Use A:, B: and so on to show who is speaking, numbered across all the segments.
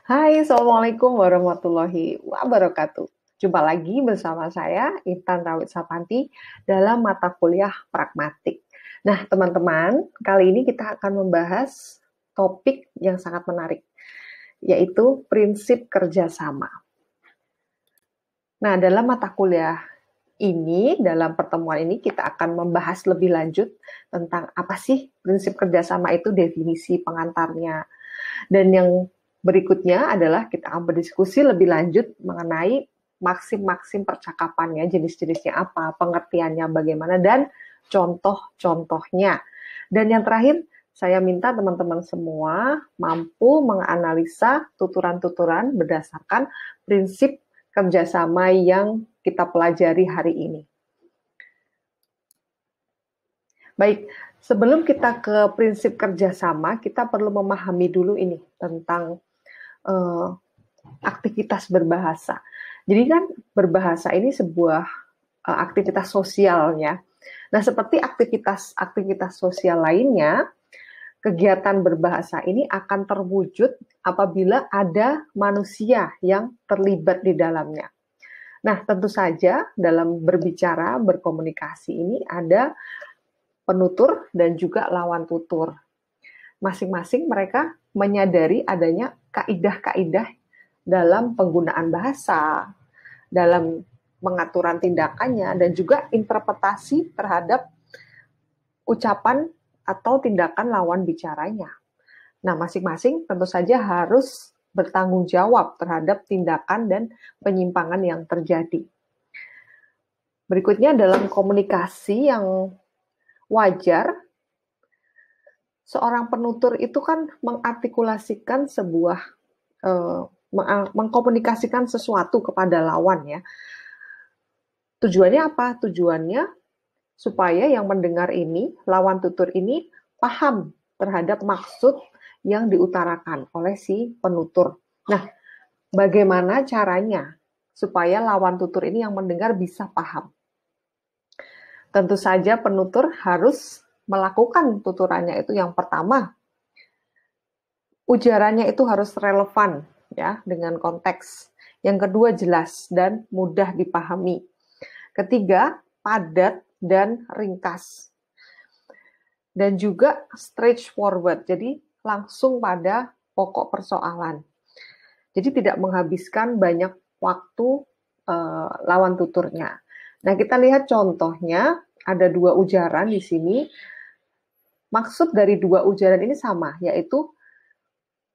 A: Hai, Assalamualaikum warahmatullahi wabarakatuh. Jumpa lagi bersama saya, Intan Rawit Sapanti, dalam mata kuliah pragmatik. Nah, teman-teman, kali ini kita akan membahas topik yang sangat menarik, yaitu prinsip kerjasama. Nah, dalam mata kuliah ini, dalam pertemuan ini, kita akan membahas lebih lanjut tentang apa sih prinsip kerjasama itu, definisi pengantarnya. Dan yang berikutnya adalah kita akan berdiskusi lebih lanjut mengenai maksim-maksim percakapannya, jenis-jenisnya apa, pengertiannya bagaimana, dan contoh-contohnya. Dan yang terakhir, saya minta teman-teman semua mampu menganalisa tuturan-tuturan berdasarkan prinsip kerjasama yang kita pelajari hari ini. Baik, sebelum kita ke prinsip kerjasama, kita perlu memahami dulu ini tentang aktivitas berbahasa. Jadi kan berbahasa ini sebuah aktivitas sosialnya. Nah, seperti aktivitas sosial lainnya, kegiatan berbahasa ini akan terwujud apabila ada manusia yang terlibat di dalamnya. Nah, tentu saja dalam berbicara, berkomunikasi ini ada penutur dan juga lawan tutur. Masing-masing mereka menyadari adanya kaidah-kaidah dalam penggunaan bahasa, dalam pengaturan tindakannya, dan juga interpretasi terhadap ucapan atau tindakan lawan bicaranya. Nah, masing-masing tentu saja harus bertanggung jawab terhadap tindakan dan penyimpangan yang terjadi. Berikutnya, dalam komunikasi yang wajar, seorang penutur itu kan mengartikulasikan sebuah mengkomunikasikan sesuatu kepada lawan ya. Tujuannya apa? Tujuannya supaya yang mendengar ini, lawan tutur ini paham terhadap maksud yang diutarakan oleh si penutur. Nah, bagaimana caranya supaya lawan tutur ini yang mendengar bisa paham? Tentu saja penutur harus melakukan tuturannya itu yang pertama, ujarannya itu harus relevan ya dengan konteks. Yang kedua jelas dan mudah dipahami. Ketiga, padat dan ringkas. Dan juga straightforward, jadi langsung pada pokok persoalan. Jadi tidak menghabiskan banyak waktu lawan tuturnya. Nah, kita lihat contohnya, ada dua ujaran di sini. Maksud dari dua ujaran ini sama, yaitu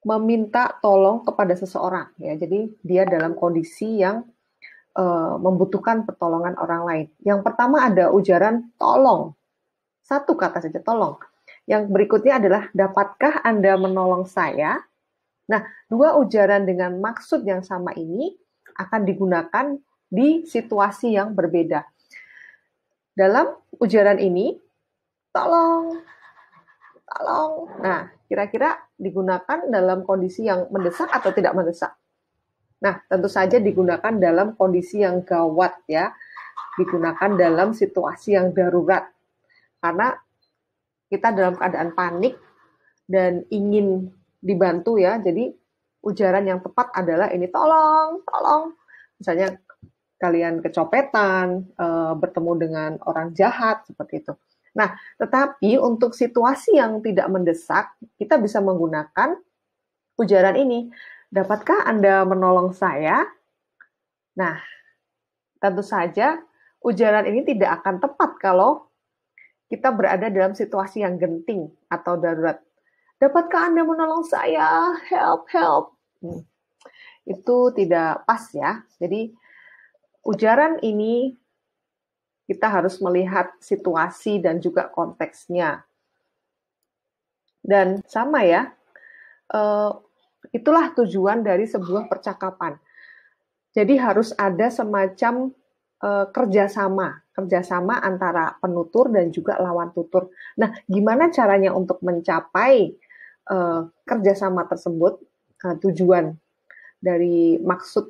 A: meminta tolong kepada seseorang. Ya, jadi dia dalam kondisi yang membutuhkan pertolongan orang lain. Yang pertama ada ujaran tolong. Satu kata saja, tolong. Yang berikutnya adalah, dapatkah Anda menolong saya? Nah, dua ujaran dengan maksud yang sama ini akan digunakan di situasi yang berbeda. Dalam ujaran ini, tolong, tolong. Nah, kira-kira digunakan dalam kondisi yang mendesak atau tidak mendesak? Nah, tentu saja digunakan dalam kondisi yang gawat ya, digunakan dalam situasi yang darurat. Karena kita dalam keadaan panik dan ingin dibantu ya, jadi ujaran yang tepat adalah ini, tolong, tolong. Misalnya kalian kecopetan, bertemu dengan orang jahat, seperti itu. Nah, tetapi untuk situasi yang tidak mendesak, kita bisa menggunakan ujaran ini. Dapatkah Anda menolong saya? Nah, tentu saja ujaran ini tidak akan tepat kalau kita berada dalam situasi yang genting atau darurat. Dapatkah Anda menolong saya? Help, help. Itu tidak pas ya. Jadi, ujaran ini kita harus melihat situasi dan juga konteksnya. Dan sama ya, itulah tujuan dari sebuah percakapan. Jadi harus ada semacam kerjasama antara penutur dan juga lawan tutur. Nah, gimana caranya untuk mencapai kerjasama tersebut? Tujuan dari maksud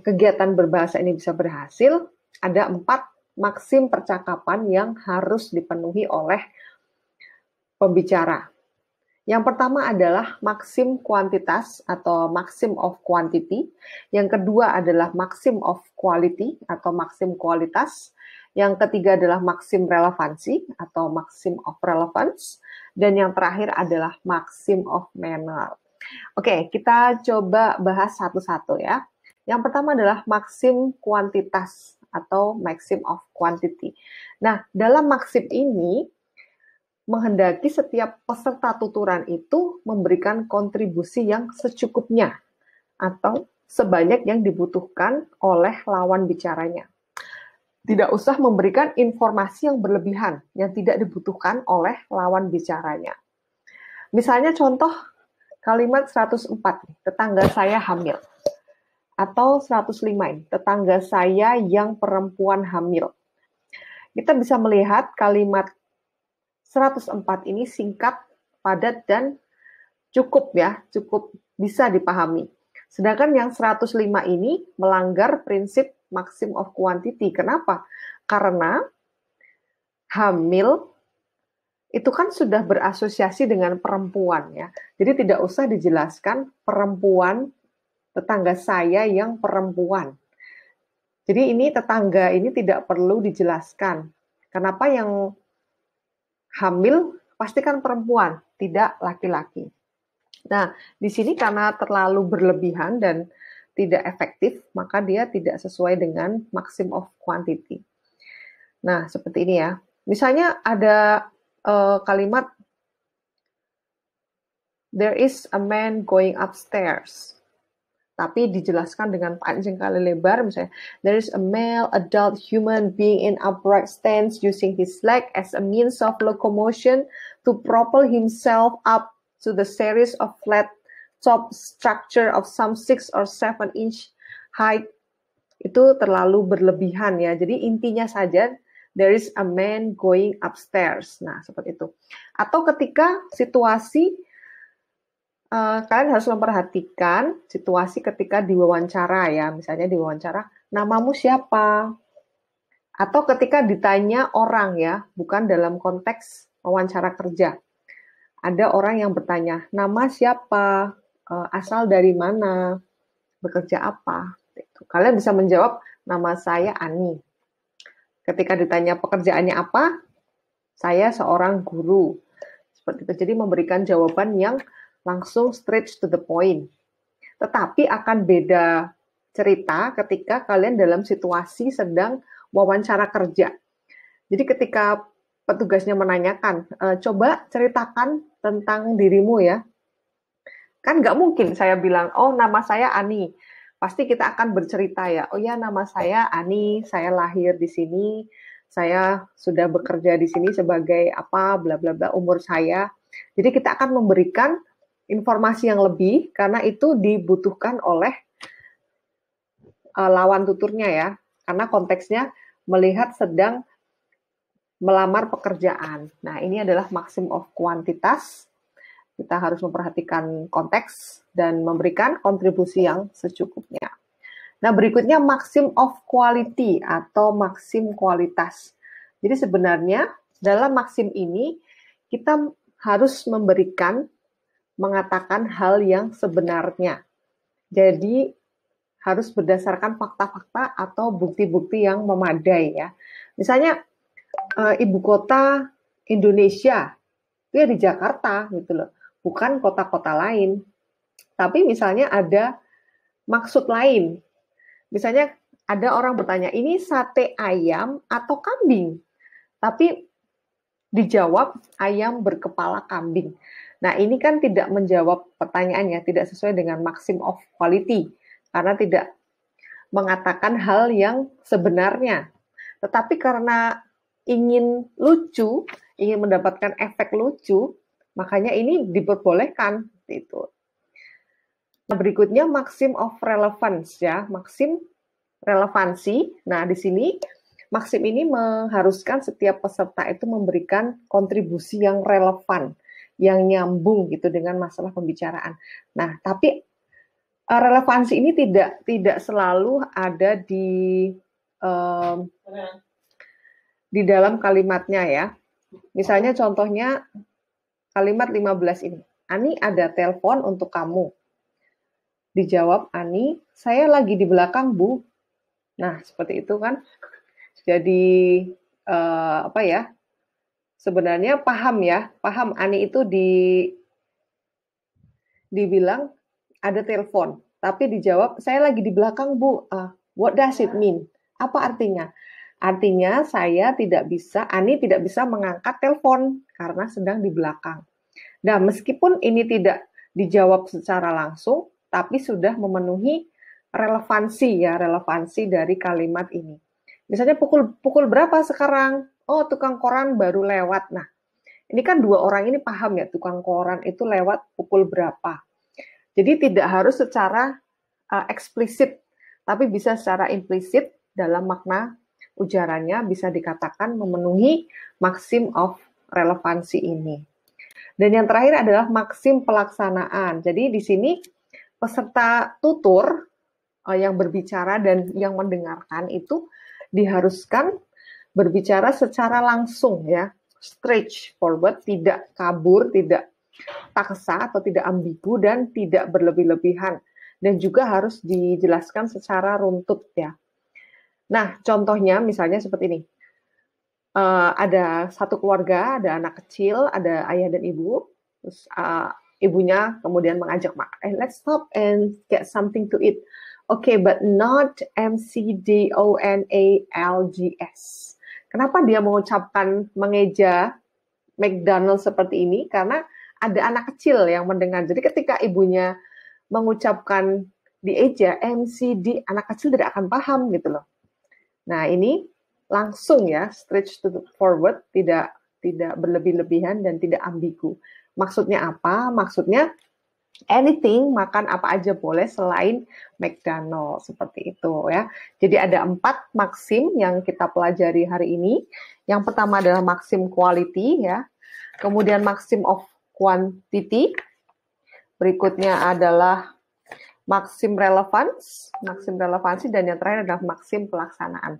A: kegiatan berbahasa ini bisa berhasil, ada 4 maksim percakapan yang harus dipenuhi oleh pembicara. Yang pertama adalah maksim kuantitas atau maxim of quantity. Yang kedua adalah maxim of quality atau maksim kualitas. Yang ketiga adalah maksim relevansi atau maxim of relevance. Dan yang terakhir adalah maxim of manner. Oke, kita coba bahas satu-satu ya. Yang pertama adalah maksim kuantitas atau maxim of quantity. Nah, dalam maksim ini menghendaki setiap peserta tuturan itu memberikan kontribusi yang secukupnya atau sebanyak yang dibutuhkan oleh lawan bicaranya. Tidak usah memberikan informasi yang berlebihan yang tidak dibutuhkan oleh lawan bicaranya. Misalnya contoh kalimat 104, tetangga saya hamil. Atau 105, tetangga saya yang perempuan hamil. Kita bisa melihat kalimat 104 ini singkat, padat, dan cukup ya, cukup bisa dipahami. Sedangkan yang 105 ini melanggar prinsip maxim of quantity. Kenapa? Karena hamil itu kan sudah berasosiasi dengan perempuan ya. Jadi tidak usah dijelaskan perempuan, tetangga saya yang perempuan. Jadi ini tetangga ini tidak perlu dijelaskan. Kenapa yang hamil pastikan perempuan, tidak laki-laki. Nah, di sini karena terlalu berlebihan dan tidak efektif, maka dia tidak sesuai dengan maxim of quantity. Nah, seperti ini ya. Misalnya ada kalimat, there is a man going upstairs. Tapi dijelaskan dengan panjang kali lebar, misalnya, there is a male adult human being in upright stance using his leg as a means of locomotion to propel himself up to the series of flat top structure of some 6 or 7 inch height. Itu terlalu berlebihan ya. Jadi intinya saja, there is a man going upstairs. Nah, seperti itu. Atau ketika situasi kalian harus memperhatikan situasi ketika diwawancara ya. Misalnya diwawancara, namamu siapa? Atau ketika ditanya orang ya, bukan dalam konteks wawancara kerja. Ada orang yang bertanya, nama siapa? Asal dari mana? Bekerja apa? Kalian bisa menjawab, nama saya Ani. Ketika ditanya pekerjaannya apa? Saya seorang guru. Seperti itu. Jadi memberikan jawaban yang langsung straight to the point. Tetapi akan beda cerita ketika kalian dalam situasi sedang wawancara kerja. Jadi ketika petugasnya menanyakan, coba ceritakan tentang dirimu ya. Kan nggak mungkin saya bilang, oh nama saya Ani. Pasti kita akan bercerita ya, oh ya nama saya Ani, saya lahir di sini, saya sudah bekerja di sini sebagai apa, bla bla bla, umur saya. Jadi kita akan memberikan informasi yang lebih karena itu dibutuhkan oleh lawan tuturnya ya, karena konteksnya melihat sedang melamar pekerjaan. Nah, ini adalah maxim of kuantitas. Kita harus memperhatikan konteks dan memberikan kontribusi yang secukupnya. Nah, berikutnya maxim of quality atau maxim kualitas. Jadi sebenarnya dalam maxim ini kita harus mengatakan hal yang sebenarnya. Jadi harus berdasarkan fakta-fakta atau bukti-bukti yang memadai ya. Misalnya ibu kota Indonesia itu ya di Jakarta gitu loh, bukan kota-kota lain. Tapi misalnya ada maksud lain. Misalnya ada orang bertanya, ini sate ayam atau kambing? Tapi dijawab ayam berkepala kambing. Nah, ini kan tidak menjawab pertanyaannya, tidak sesuai dengan maxim of quality, karena tidak mengatakan hal yang sebenarnya. Tetapi karena ingin lucu, ingin mendapatkan efek lucu, makanya ini diperbolehkan. Itu. Nah, berikutnya maxim of relevance ya, maxim relevansi. Nah, di sini maxim ini mengharuskan setiap peserta itu memberikan kontribusi yang relevan, yang nyambung gitu dengan masalah pembicaraan. Nah, tapi relevansi ini tidak selalu ada di dalam kalimatnya ya. Misalnya contohnya kalimat 15 ini. Ani, ada telepon untuk kamu. Dijawab Ani, saya lagi di belakang, Bu. Nah, seperti itu kan. Jadi, apa ya, sebenarnya paham ya, paham Ani itu dibilang ada telepon. Tapi dijawab, saya lagi di belakang, Bu. What does it mean? Apa artinya? Artinya saya tidak bisa, Ani tidak bisa mengangkat telepon karena sedang di belakang. Nah, meskipun ini tidak dijawab secara langsung, tapi sudah memenuhi relevansi dari kalimat ini. Misalnya pukul berapa sekarang? Oh, tukang koran baru lewat. Nah, ini kan dua orang ini paham ya, tukang koran itu lewat pukul berapa. Jadi tidak harus secara eksplisit, tapi bisa secara implisit dalam makna ujarannya bisa dikatakan memenuhi maksim of relevansi ini. Dan yang terakhir adalah maksim pelaksanaan. Jadi di sini peserta tutur yang berbicara dan yang mendengarkan itu diharuskan berbicara secara langsung ya, straight forward, tidak kabur, tidak paksa atau tidak ambigu dan tidak berlebih-lebihan. Dan juga harus dijelaskan secara runtut ya. Nah, contohnya misalnya seperti ini. Ada satu keluarga, ada anak kecil, ada ayah dan ibu. Terus ibunya kemudian mengajak, let's stop and get something to eat. Okay, but not McDonald's. Kenapa dia mengucapkan mengeja McDonald's seperti ini? Karena ada anak kecil yang mendengar. Jadi ketika ibunya mengucapkan dieja MCD, anak kecil tidak akan paham gitu loh. Nah, ini langsung ya, straight to forward, tidak berlebih-lebihan dan tidak ambigu. Maksudnya apa? Maksudnya anything, makan apa aja boleh selain McDonald's, seperti itu ya. Jadi ada 4 maksim yang kita pelajari hari ini. Yang pertama adalah maksim quality ya. Kemudian maksim of quantity. Berikutnya adalah maksim relevansi, dan yang terakhir adalah maksim pelaksanaan.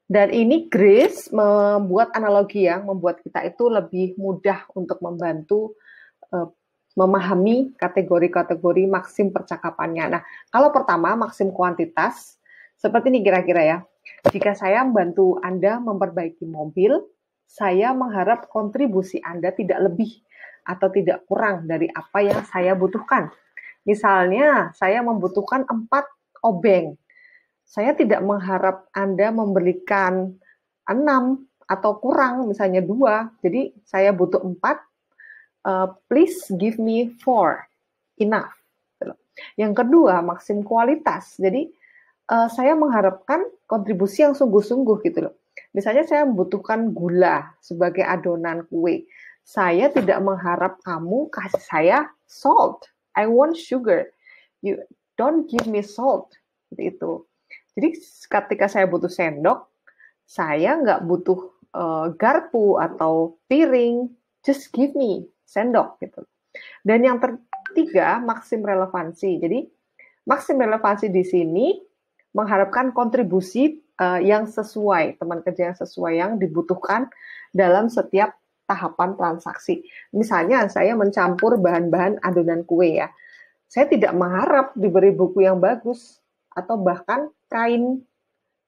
A: Dan ini Grace membuat analogi yang membuat kita itu lebih mudah untuk membantu memahami kategori-kategori maksim percakapannya. Nah, kalau pertama maksim kuantitas, seperti ini kira-kira ya. Jika saya membantu Anda memperbaiki mobil, saya mengharap kontribusi Anda tidak lebih atau tidak kurang dari apa yang saya butuhkan. Misalnya, saya membutuhkan 4 obeng. Saya tidak mengharap Anda memberikan 6 atau kurang, misalnya 2. Jadi, saya butuh 4. Please give me 4. Enough. Yang kedua, maksim kualitas. Jadi, saya mengharapkan kontribusi yang sungguh-sungguh gitu loh. Misalnya, saya membutuhkan gula sebagai adonan kue. Saya tidak mengharap kamu kasih saya salt. I want sugar. You don't give me salt. Seperti itu. Jadi ketika saya butuh sendok, saya nggak butuh garpu atau piring. Just give me sendok gitu. Dan yang ketiga, maksim relevansi. Jadi maksim relevansi di sini mengharapkan kontribusi yang sesuai, teman kerja yang sesuai yang dibutuhkan dalam setiap tahapan transaksi. Misalnya saya mencampur bahan-bahan adonan kue ya. Saya tidak mengharap diberi buku yang bagus atau bahkan kain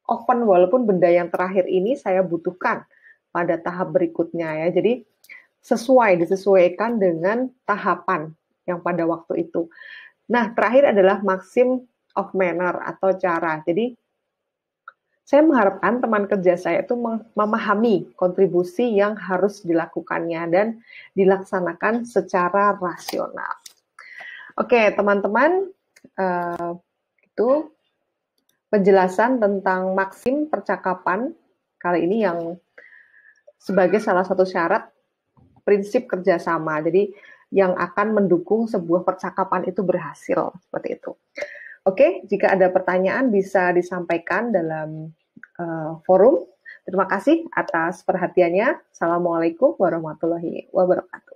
A: oven walaupun benda yang terakhir ini saya butuhkan pada tahap berikutnya ya. Jadi disesuaikan dengan tahapan yang pada waktu itu. Nah, terakhir adalah maksim of manner atau cara. Jadi saya mengharapkan teman kerja saya itu memahami kontribusi yang harus dilakukannya dan dilaksanakan secara rasional. Oke, teman-teman, itu penjelasan tentang maksim percakapan kali ini yang sebagai salah satu syarat prinsip kerjasama. Jadi yang akan mendukung sebuah percakapan itu berhasil, seperti itu. Oke, jika ada pertanyaan bisa disampaikan dalam forum. Terima kasih atas perhatiannya. Assalamualaikum warahmatullahi wabarakatuh.